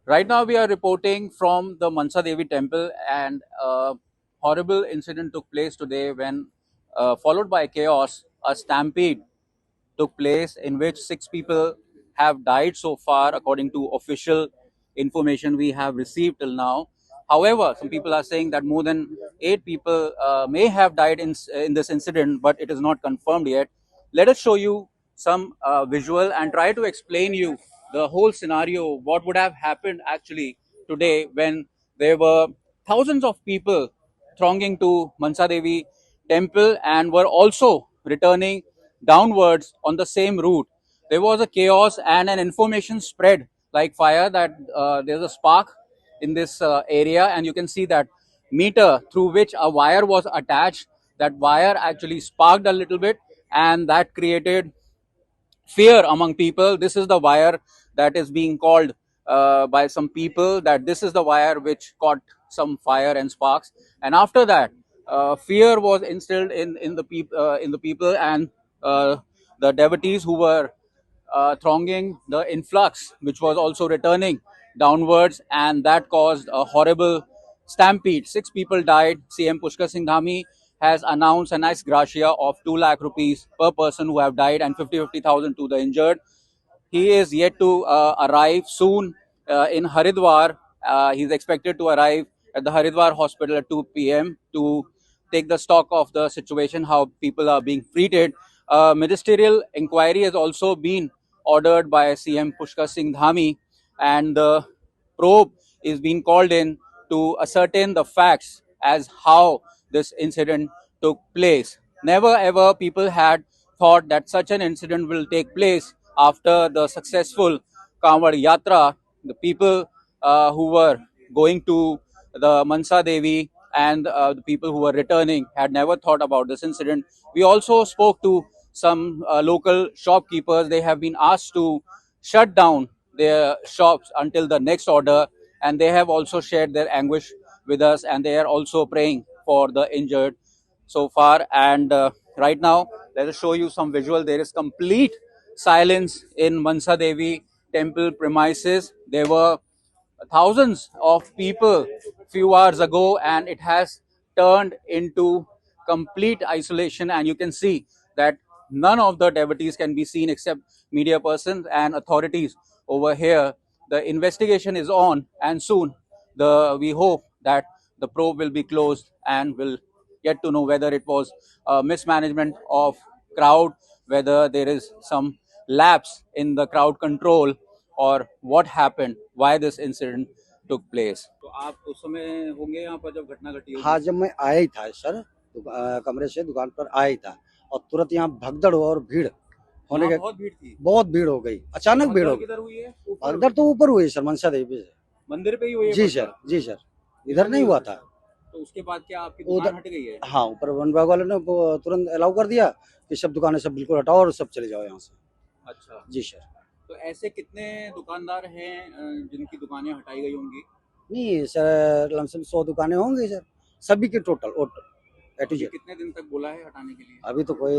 Right now, we are reporting from the Mansa Devi temple, and a horrible incident took place today when, followed by chaos, a stampede took place in which 6 people have died so far, according to official information we have received till now. However, some people are saying that more than 8 people may have died in this incident, but it is not confirmed yet. Let us show you some visual and try to explain you the whole scenario, what would have happened actually today when there were thousands of people thronging to Mansa Devi temple and were also returning downwards on the same route. There was a chaos and an information spread like fire that there's a spark in this area, and you can see that meter through which a wire was attached. That wire actually sparked a little bit, and that created fear among people. This is the wire that is being called by some people that this is the wire which caught some fire and sparks. And after that, fear was instilled in the people, and the devotees who were thronging the influx, which was also returning downwards, and that caused a horrible stampede. 6 people died. CM Pushkar Singh Dhami has announced an ex gratia of 2 lakh rupees per person who have died and 50,000 to the injured. He is yet to arrive soon in Haridwar. He's expected to arrive at the Haridwar hospital at 2 p.m. to take the stock of the situation, how people are being treated. Ministerial inquiry has also been ordered by CM Pushkar Singh Dhami, and the probe is being called in to ascertain the facts as how this incident took place. Never ever people had thought that such an incident will take place after the successful Kanwad Yatra. The people who were going to the Mansa Devi and the people who were returning had never thought about this incident. We also spoke to some local shopkeepers. They have been asked to shut down their shops until the next order, and they have also shared their anguish with us, and they are also praying for the injured so far. And right now, let us show you some visual. There is complete silence in Mansa Devi temple premises. There were thousands of people few hours ago, and it has turned into complete isolation. And you can see that none of the devotees can be seen except media persons and authorities over here. The investigation is on, and soon we hope that the probe will be closed and will get to know whether it was mismanagement of crowd, whether there is some lapse in the crowd control, or what happened, why this incident took place. तो आप उस समय होंगे यहाँ पर जब घटना घटी होगी? हाँ, जब मैं आया ही था सर, कमरे से दुकान पर आया ही था और तुरंत यहाँ भगदड़ और भीड़ होने के बहुत भीड़ थी। बहुत भीड़ हो गई, अचानक भीड़ हो गई। किधर हुई है? भगदड़ तो ऊपर हुई सर, मनसा देवी से। मंदिर पे ही हुई है? जी सर, जी सर, इधर नहीं हुआ था। तो उसके बाद क्या आपकी दुकान हट गई है? हाँ, ऊपर वन विभाग वाले ने तुरंत अलाउ कर दिया कि सब दुकानें सब बिल्कुल हटाओ और सब चले जाओ यहाँ से। अच्छा जी सर। तो ऐसे कितने दुकानदार हैं जिनकी दुकानें हटाई गई होंगी? नहीं सर, लमसम 100 दुकानें होंगी सर, सभी की टोटल ए टू जेड। कितने दिन तक बोला है हटाने के लिए? अभी तो कोई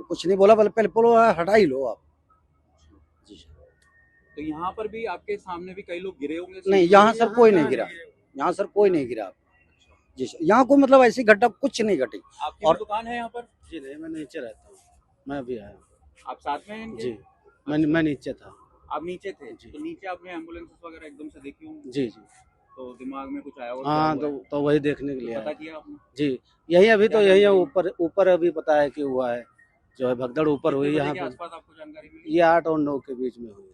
कुछ नहीं बोला, पहले बोलो हटा ही लो आप। जी सर। तो यहाँ पर भी आपके सामने भी कई लोग गिरे होंगे? नहीं, यहाँ सर कोई नहीं गिरा, यहाँ सर कोई नहीं गिरा। जी सर, यहाँ कोई मतलब ऐसी घटना कुछ नहीं घटी। आपकी और दुकान है यहाँ पर? जी नहीं, मैं नीचे रहता हूँ, मैं भी आया। आप साथ में हैं? जी, मैं नीचे था। आप नीचे थे? तो नीचे आपने एम्बुलेंस वगैरह एकदम से देखी होंगी? जी जी। तो दिमाग में कुछ आया होगा? हाँ, तो वही देखने के लिए पता किया आपने? जी, यही अभी तो यही है, ऊपर अभी पता है कि हुआ है, जो है भगदड़ ऊपर हुई यहाँ पे। आसपास आपको जानकारी मिली? ये 8 और 9 के बीच में हुई।